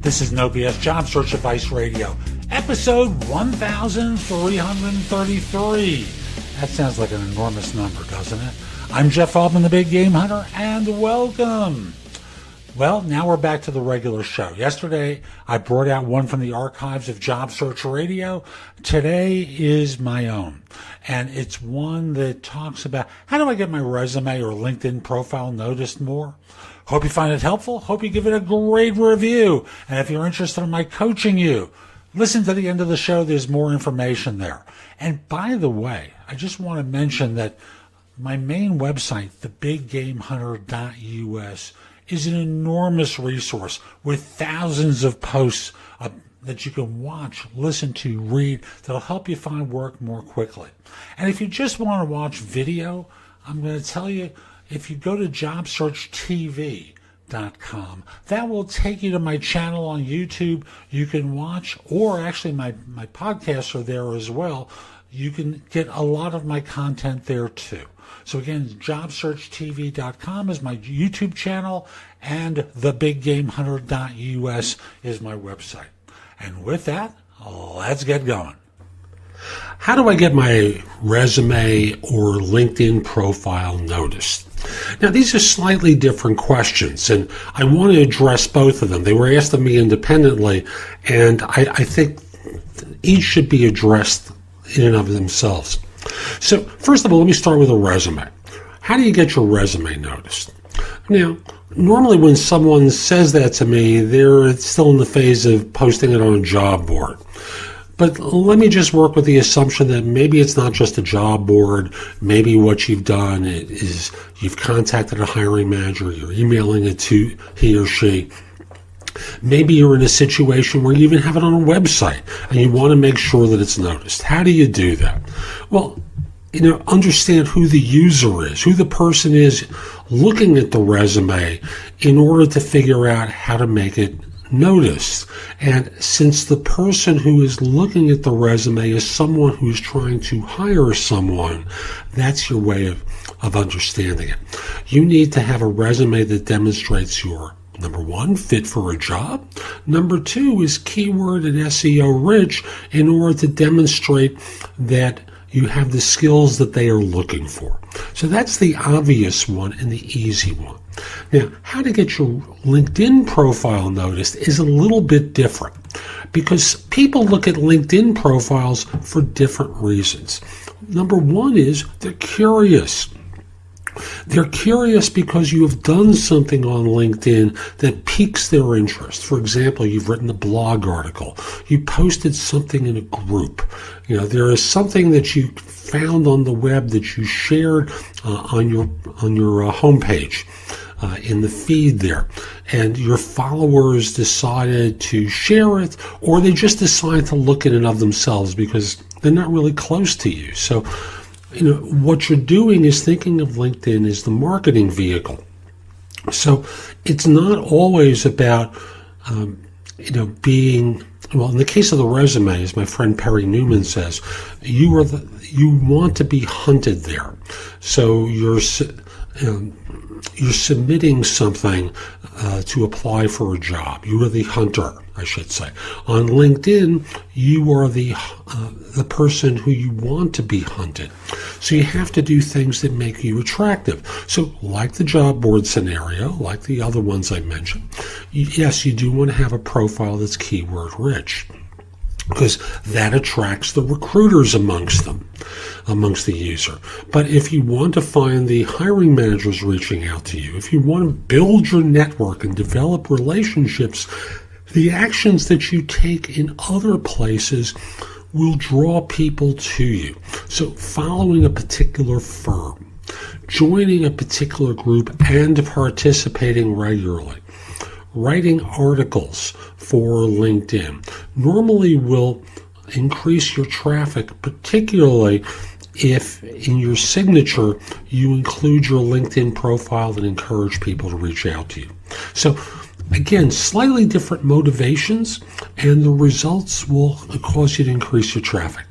This is No BS Job Search Advice Radio, episode 1333. That sounds like an enormous number, doesn't it? I'm Jeff Altman, the Big Game Hunter, and welcome. Well, now we're back to the regular show. Yesterday, I brought out one from the archives of Job Search Radio. Today is my own, and it's one that talks about how do I get my resume or LinkedIn profile noticed more. Hope you find it helpful. Hope you give it a great review. And if you're interested in my coaching you, listen to the end of the show. There's more information there. And by the way, I just want to mention that my main website, thebiggamehunter.us, is an enormous resource with thousands of posts that you can watch, listen to, read, that'll help you find work more quickly. And if you just want to watch video, I'm going to tell you, if you go to jobsearchtv.com, that will take you to my channel on YouTube. You can watch, or actually my podcasts are there as well. You can get a lot of my content there too. So again, jobsearchtv.com is my YouTube channel, and thebiggamehunter.us is my website. And with that, let's get going. How do I get my resume or LinkedIn profile noticed? Now, these are slightly different questions, and I want to address both of them. They were asked of me independently, and I think each should be addressed in and of themselves. So, first of all, let me start with a resume. How do you get your resume noticed? Now, normally when someone says that to me, they're still in the phase of posting it on a job board. But let me just work with the assumption that maybe it's not just a job board. Maybe what you've done is you've contacted a hiring manager, you're emailing it to he or she. Maybe you're in a situation where you even have it on a website and you want to make sure that it's noticed. How do you do that? Well, understand who the user is, who the person is looking at the resume in order to figure out how to make it noticed. And since the person who is looking at the resume is someone who's trying to hire someone, that's your way of understanding it. You need to have a resume that demonstrates your, number one, fit for a job. Number two is keyword and SEO rich in order to demonstrate that you have the skills that they are looking for. So that's the obvious one and the easy one. Now, how to get your LinkedIn profile noticed is a little bit different because people look at LinkedIn profiles for different reasons. Number one is they're curious. They're curious because you have done something on LinkedIn that piques their interest. For example, you've written a blog article. You posted something in a group. There is something that you found on the web that you shared on your homepage. In the feed there, and your followers decided to share it, or they just decided to look at it of themselves because they're not really close to you. So, what you're doing is thinking of LinkedIn as the marketing vehicle. So it's not always about, being, well, in the case of the resume, as my friend Perry Newman says, you want to be hunted there. So you're submitting something to apply for a job. You are the hunter, I should say. On LinkedIn, you are the person who you want to be hunted. So you have to do things that make you attractive. So like the job board scenario, like the other ones I mentioned, yes, you do want to have a profile that's keyword rich, because that attracts the recruiters amongst the user. But if you want to find the hiring managers reaching out to you, if you want to build your network and develop relationships, the actions that you take in other places will draw people to you. So following a particular firm, joining a particular group, and participating regularly, writing articles for LinkedIn normally will increase your traffic, particularly if in your signature you include your LinkedIn profile and encourage people to reach out to you. So again, slightly different motivations, and the results will cause you to increase your traffic.